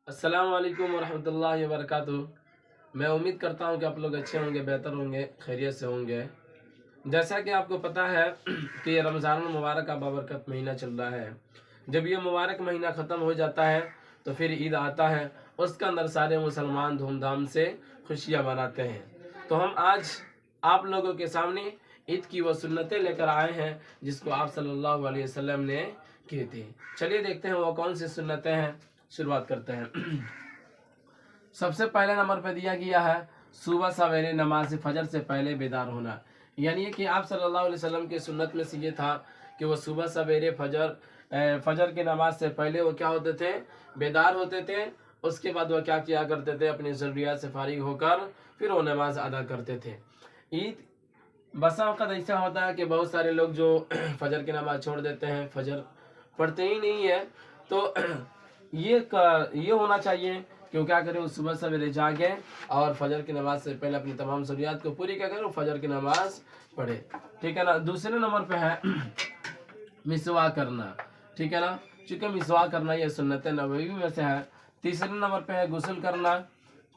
السلام علیکم ورحمۃ اللہ وبرکاتہ۔ میں امید کرتا ہوں کہ آپ لوگ اچھے ہوں گے، بہتر ہوں گے، خیریت سے ہوں گے۔ جیسا کہ آپ کو پتہ ہے کہ یہ رمضان المبارک کا بابرکت مہینہ چل رہا ہے۔ جب یہ مبارک مہینہ ختم ہو جاتا ہے تو پھر عید آتا ہے، اس کے اندر سارے مسلمان دھوم دھام سے خوشیاں مناتے ہیں۔ تو ہم آج آپ لوگوں کے سامنے عید کی وہ سنتیں لے کر آئے ہیں جس کو آپ صلی اللہ علیہ وسلم نے کی تھی۔ چلیے دیکھتے ہیں وہ کون سی سنتیں ہیں، شروعات کرتے ہیں۔ سب سے پہلے نمبر پہ دیا گیا ہے صبح سویرے نماز فجر سے پہلے بیدار ہونا، یعنی کہ آپ صلی اللہ علیہ وسلم کی سنت میں سے یہ تھا کہ وہ صبح سویرے فجر کی نماز سے پہلے وہ کیا ہوتے تھے، بیدار ہوتے تھے۔ اس کے بعد وہ کیا کیا کرتے تھے، اپنی ضروریات سے فارغ ہو کر پھر وہ نماز ادا کرتے تھے۔ عید بسا اوقات ایسا ہوتا ہے کہ بہت سارے لوگ جو فجر کی نماز چھوڑ دیتے ہیں، فجر پڑھتے ہی نہیں ہے، تو یہ ہونا چاہیے کہ وہ کیا کرے، وہ صبح سویرے جاگے اور فجر کی نماز سے پہلے اپنی تمام ضروریات کو پوری کیا کرے، وہ فجر کی نماز پڑھے، ٹھیک ہے نا۔ دوسرے نمبر پہ ہے مسواک کرنا، ٹھیک ہے نا، چونکہ مسواک کرنا یہ سنت نبوی میں سے ہے۔ تیسرے نمبر پہ ہے غسل کرنا۔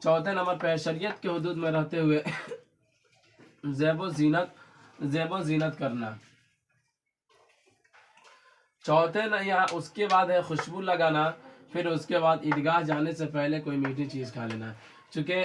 چوتھے نمبر پہ ہے شریعت کے حدود میں رہتے ہوئے زیب و زینت کرنا۔ یہاں اس کے بعد ہے خوشبو لگانا۔ پھر اس کے بعد عیدگاہ جانے سے پہلے کوئی میٹھی چیز کھا لینا، چونکہ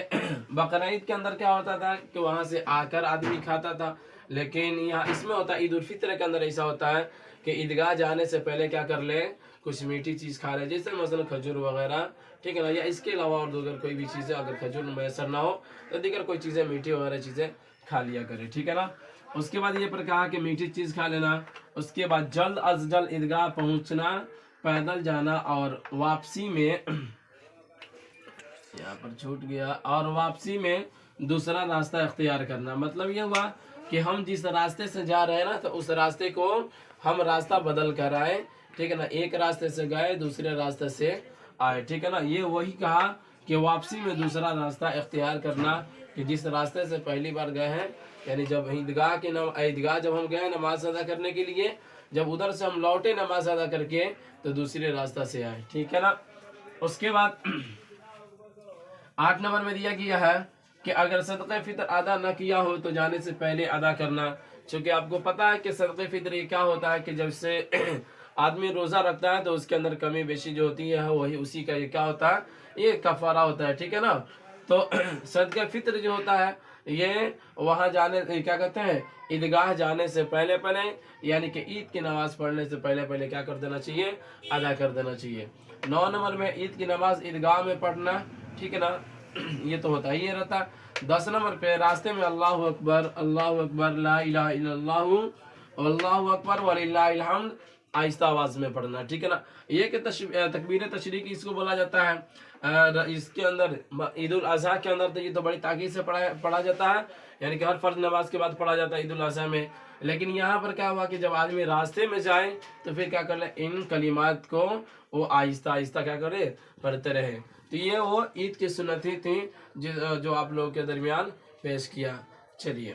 بقرعید کے اندر کیا ہوتا تھا کہ وہاں سے آ کر آدمی کھاتا تھا، لیکن یہاں اس میں ہوتا ہے عید الفطر کے اندر ایسا ہوتا ہے کہ عیدگاہ جانے سے پہلے کیا کر لے، کچھ میٹھی چیز کھا لے، جیسے مثلا کھجور وغیرہ، ٹھیک ہے نا، یا اس کے علاوہ اور دیگر کوئی بھی چیزیں، اگر کھجور میسر نہ ہو تو دیگر کوئی چیزیں میٹھی وغیرہ چیزیں کھا لیا کرے، ٹھیک ہے نا۔ اس کے بعد یہ پر کہا کہ میٹھی چیز کھا لینا۔ اس کے بعد جلد از جلد عیدگاہ پہنچنا، پیدل جانا، اور واپسی میں یہاں پر چھوٹ گیا، اور واپسی میں دوسرا راستہ اختیار کرنا۔ مطلب یہ ہوا کہ ہم جس راستے سے جا رہے ہیں نا، تو اس راستے کو ہم راستہ بدل کر آئے، ٹھیک ہے نا، ایک راستے سے گئے دوسرے راستے سے آئے، ٹھیک ہے نا۔ یہ وہی کہا کہ واپسی میں دوسرا راستہ اختیار کرنا، کہ جس راستے سے پہلی بار گئے ہیں، یعنی جب عیدگاہ جب ہم گئے نماز ادا کرنے کے لیے، جب ادھر سے ہم لوٹے نماز ادا کر کے تو دوسرے راستہ سے آئے، ٹھیک ہے نا۔ اس کے بعد 8 نمبر میں دیا گیا ہے کہ اگر صدقہ فطر ادا نہ کیا ہو تو جانے سے پہلے ادا کرنا، چونکہ آپ کو پتا ہے کہ صدقہ فطر یہ کیا ہوتا ہے کہ جب سے آدمی روزہ رکھتا ہے تو اس کے اندر کمی بیشی جو ہوتی ہے وہی اسی کا یہ کیا ہوتا ہے، یہ کفارہ ہوتا ہے، ٹھیک ہے نا۔ تو صدقہ فطر جو ہوتا ہے یہ وہاں جانے کیا کہتے ہیں، عیدگاہ جانے سے پہلے یعنی کہ عید کی نماز پڑھنے سے پہلے کیا کر دینا چاہیے، ادا کر دینا چاہیے۔ 9 نمبر میں عید کی نماز عیدگاہ میں پڑھنا، ٹھیک ہے نا، یہ تو ہوتا ہی رہتا۔ 10 نمبر پہ راستے میں اللہ اکبر لا الہ الا اللہ واللہ اکبر وللہ الحمد آہستہ آواز میں پڑھنا، ٹھیک ہے نا۔ یہ کہ تکبیر تشریق اس کو بولا جاتا ہے۔ اس کے اندر عید الاضحیٰ کے اندر تو یہ تو بڑی تاکید سے پڑھا جاتا ہے، یعنی کہ ہر فرض نماز کے بعد پڑھا جاتا ہے عید الاضحیٰ میں۔ لیکن یہاں پر کیا ہوا کہ جب آدمی راستے میں جائے تو پھر کیا کر لے، ان کلمات کو وہ آہستہ آہستہ کیا کرے، پڑھتے رہے۔ تو یہ وہ عید کی سنتیں تھیں جو آپ لوگوں کے درمیان پیش کیا۔ چلیے